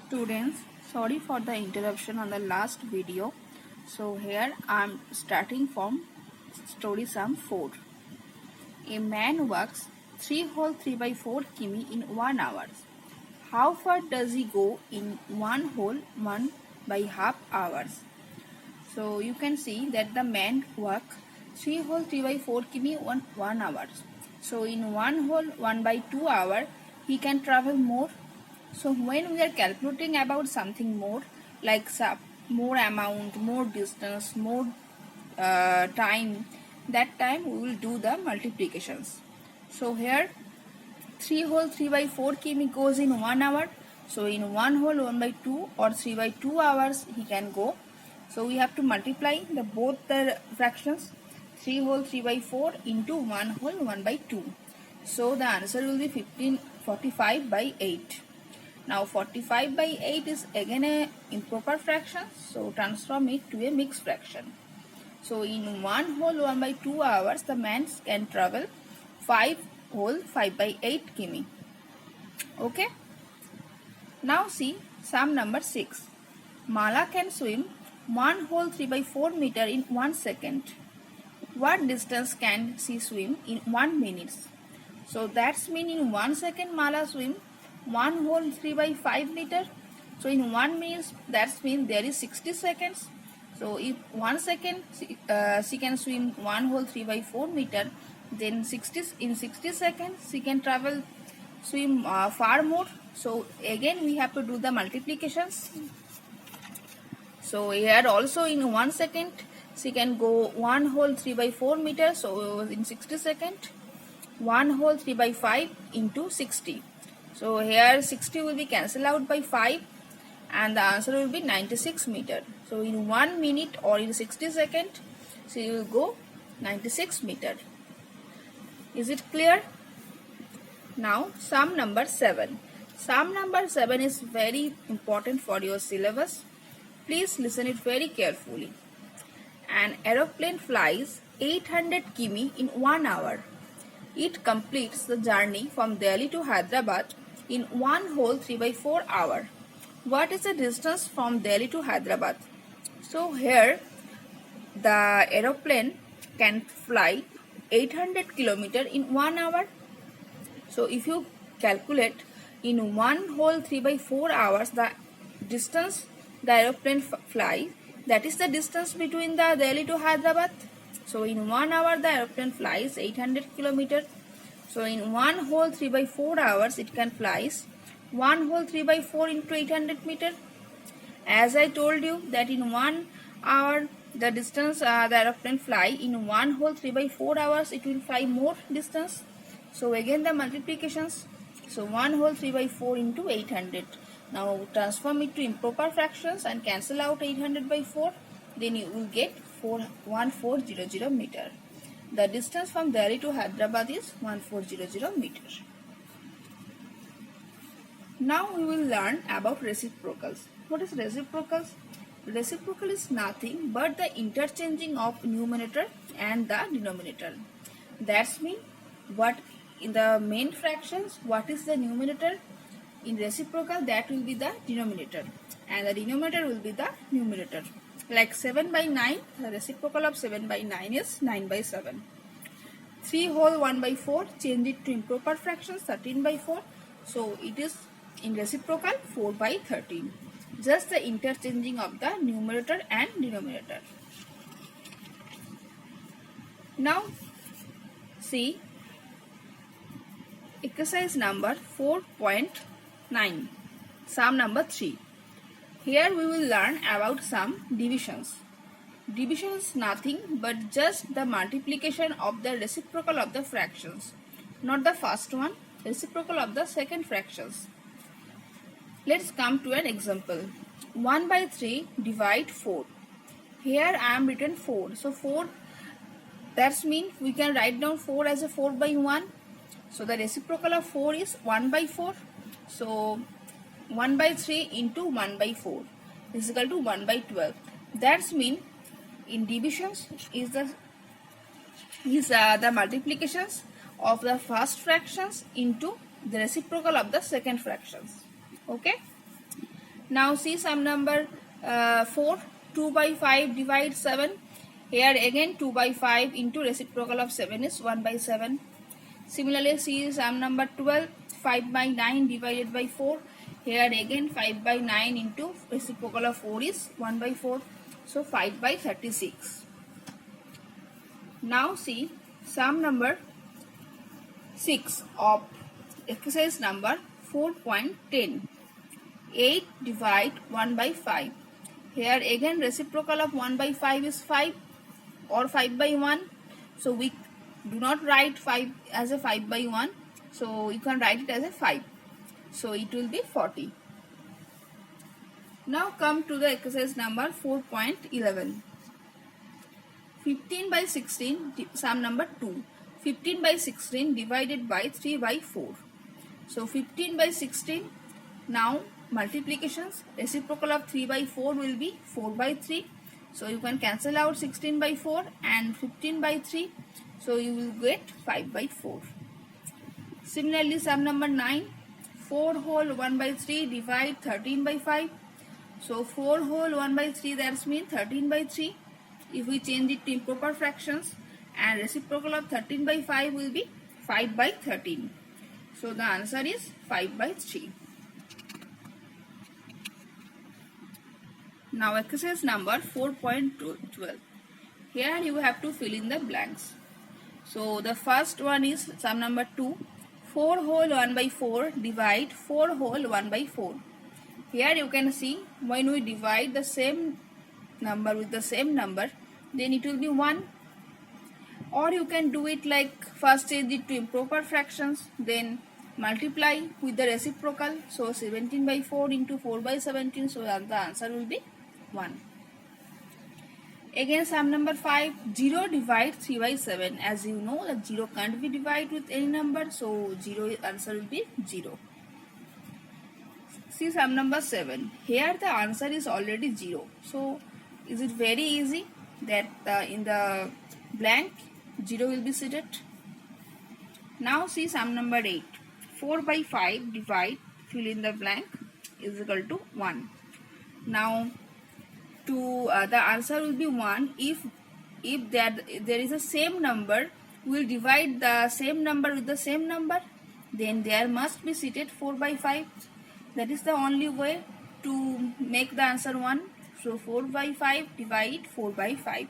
Students, sorry for the interruption on the last video. So here I am starting from story sum 4. A man walks 3 whole 3 by 4 km in 1 hour. How far does he go in 1 whole 1 by half hours? So you can see that the man walk 3 whole 3 by 4 km in 1 hour. So in 1 whole 1 by 2 hour he can travel more. So when we are calculating about something more, like more amount, more distance, more time, that time we will do the multiplications. So here 3 whole 3 by 4 km goes in 1 hour. So in 1 whole 1 by 2 or 3 by 2 hours he can go. So we have to multiply both the fractions, 3 whole 3 by 4 into 1 whole 1 by 2. So the answer will be 1545 by 8. Now 45 by 8 is again a improper fraction, so transform it to a mixed fraction. So in 1 whole 1 by 2 hours the man can travel 5 whole 5 by 8 km. Okay. Now see sum number 6. Mala can swim 1 whole 3 by 4 meter in 1 second. What distance can she swim in 1 minute? So that's mean in 1 second Mala swim 1 whole 3 by 5 meter. So in 1 minute that means there is 60 seconds. So if 1 second she can swim 1 whole 3 by 4 meter, then 60 seconds she can swim far more. So again we have to do the multiplications. So here also in 1 second she can go 1 whole 3 by 4 meter. So in 60 seconds 1 whole 3 by 5 into 60. So here 60 will be cancelled out by 5 and the answer will be 96 meter. So in 1 minute or in 60 seconds she will go 96 meter. Is it clear? Now sum number 7. Sum number 7 is very important for your syllabus. Please listen it very carefully. An aeroplane flies 800 km in 1 hour. It completes the journey from Delhi to Hyderabad in 1 whole 3 by 4 hour. What is the distance from Delhi to Hyderabad? So here the aeroplane can fly 800 km in 1 hour. So if you calculate in 1 whole 3 by 4 hours the distance the aeroplane flies, that is the distance between the Delhi to Hyderabad. So in 1 hour the aeroplane flies 800 km. So in 1 whole 3 by 4 hours it can flies 1 whole 3 by 4 into 800 meter. As I told you that in 1 hour the distance the aeroplane fly, in 1 whole 3 by 4 hours it will fly more distance. So again the multiplications. So 1 whole 3 by 4 into 800. Now transform it to improper fractions and cancel out 800 by 4. Then you will get 1400 meter. The distance from Delhi to Hyderabad is 1400 meter. Now we will learn about reciprocals. What is reciprocals? Reciprocal is nothing but the interchanging of numerator and the denominator. That's mean what in the main fractions, what is the numerator? In reciprocal that will be the denominator and the denominator will be the numerator. Like 7 by 9, the reciprocal of 7 by 9 is 9 by 7. 3 whole 1 by 4, change it to improper fractions, 13 by 4. So it is in reciprocal 4 by 13. Just the interchanging of the numerator and denominator. Now see exercise number 4.9, sum number 3. Here we will learn about some divisions. Division is nothing but just the multiplication of the reciprocal of the fractions. Not the first one, reciprocal of the second fractions. Let's come to an example. 1 by 3 divide 4. Here I am written 4. So 4, that's mean we can write down 4 as a 4 by 1. So the reciprocal of 4 is 1 by 4. So 1 by 3 into 1 by 4 is equal to 1 by 12. That's mean in divisions is the multiplications of the first fractions into the reciprocal of the second fractions. Okay. Now see sum number 4. 2 by 5 divide 7. Here again 2 by 5 into reciprocal of 7 is 1 by 7. Similarly see sum number 12. 5 by 9 divided by 4. Here again 5 by 9 into reciprocal of 4 is 1 by 4. So 5 by 36. Now see sum number 6 of exercise number 4.10. 8 divide 1 by 5. Here again reciprocal of 1 by 5 is 5 or 5 by 1. So we do not write 5 as a 5 by 1. So you can write it as a 5. So it will be 40. Now come to the exercise number 4.11. 15 by 16 sum number 2. 15 by 16 divided by 3 by 4. So 15 by 16. Now multiplications, reciprocal of 3 by 4 will be 4 by 3. So you can cancel out 16 by 4 and 15 by 3. So you will get 5 by 4. Similarly sum number 9. 4 whole 1 by 3 divide 13 by 5. So 4 whole 1 by 3, that means 13 by 3. If we change it to improper fractions, and reciprocal of 13 by 5 will be 5 by 13. So the answer is 5 by 3. Now exercise number 4.12. Here you have to fill in the blanks. So the first one is sum number 2. 4 whole 1 by 4 divide 4 whole 1 by 4. Here you can see when we divide the same number with the same number, then it will be 1. Or you can do it like first change it to improper fractions, then multiply with the reciprocal. So 17 by 4 into 4 by 17. So the answer will be 1. Again sum number 5. 0 divide 3 by 7. As you know that 0 can't be divided with any number. So 0 answer will be 0. See sum number 7. Here the answer is already 0. So is it very easy that in the blank 0 will be seated. Now see sum number 8. 4 by 5 divide, fill in the blank, is equal to 1. Now to the answer will be 1 if there is a same number, we will divide the same number with the same number, then there must be seated 4 by 5. That is the only way to make the answer 1. So 4 by 5 divide 4 by 5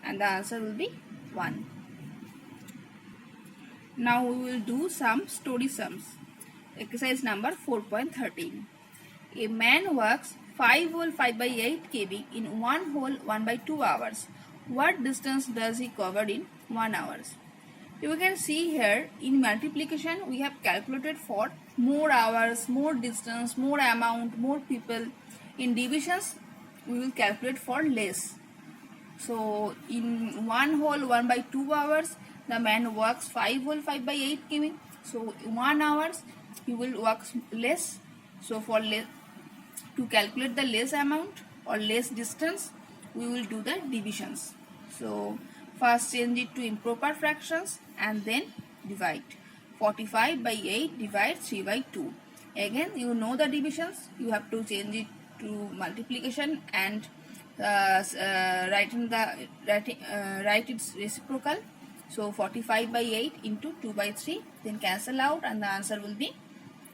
and the answer will be 1. Now we will do some story sums. Exercise number 4.13. A man works 5 whole 5 by 8 kb in 1 whole 1 by 2 hours. What distance does he cover in 1 hour? You can see here in multiplication we have calculated for more hours, more distance, more amount, more people. In divisions we will calculate for less. So in 1 whole 1 by 2 hours the man works 5 whole 5 by 8 kb. So in 1 hour he will work less. So for to calculate the less amount or less distance we will do the divisions. So first change it to improper fractions and then divide. 45 by 8 divide 3 by 2. Again you know the divisions, you have to change it to multiplication and write its reciprocal. So 45 by 8 into 2 by 3, then cancel out and the answer will be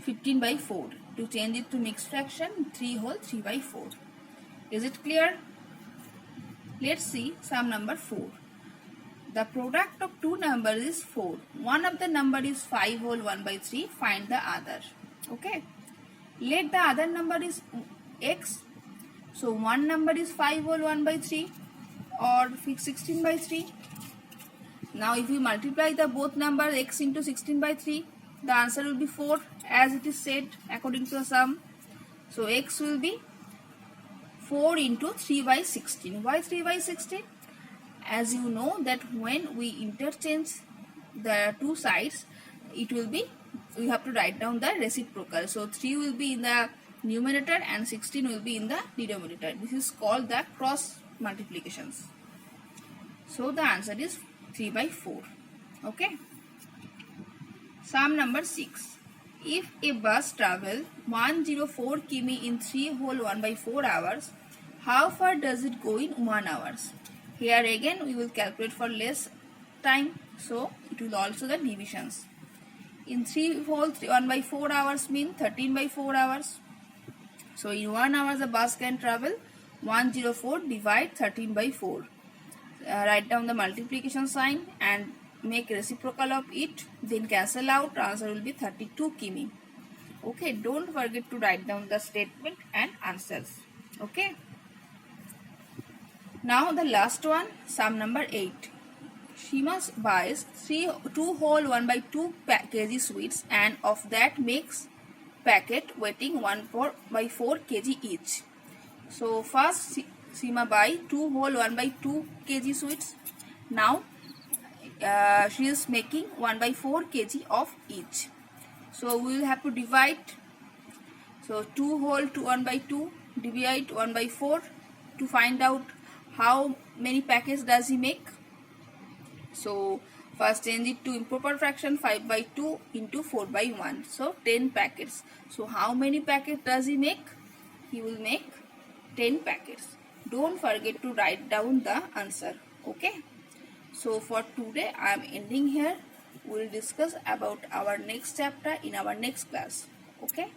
15 by 4. To change it to mixed fraction, 3 whole 3 by 4. Is it clear? Let's see sum number 4. The product of two numbers is 4. One of the number is 5 whole 1 by 3. Find the other. Okay. Let the other number is x. So one number is 5 whole 1 by 3 or 16 by 3. Now if we multiply the both numbers x into 16 by 3, the answer will be 4 as it is said according to the sum. So x will be 4 into 3 by 16. Why 3 by 16? As you know that when we interchange the two sides, it will be, we have to write down the reciprocal. So 3 will be in the numerator and 16 will be in the denominator. This is called the cross multiplications. So the answer is 3 by 4. Okay. Sum number 6. If a bus travel 104 km in 3 whole 1 by 4 hours, how far does it go in 1 hours? Here again we will calculate for less time, so it will also the divisions. In 3 whole 1 by 4 hours mean 13 by 4 hours. So in 1 hour the bus can travel 104 divide 13 by 4. Write down the multiplication sign and make reciprocal of it, then cancel out, answer will be 32 km. Okay, don't forget to write down the statement and answers. Okay. Now the last one, sum number 8. Shima buys 2 whole 1 by 2 kg sweets and of that makes packet weighing 1 by 4 kg each. So first Shima buy 2 whole 1 by 2 kg sweets. Now she is making 1 by 4 kg of each. So we will have to divide. So 2 whole to 1 by 2 divide 1 by 4 to find out how many packets does he make. So first change it to improper fraction, 5 by 2 into 4 by 1. So 10 packets. So how many packets does he make? He will make 10 packets. Don't forget to write down the answer. Okay. So for today I am ending here. We will discuss about our next chapter in our next class. Okay.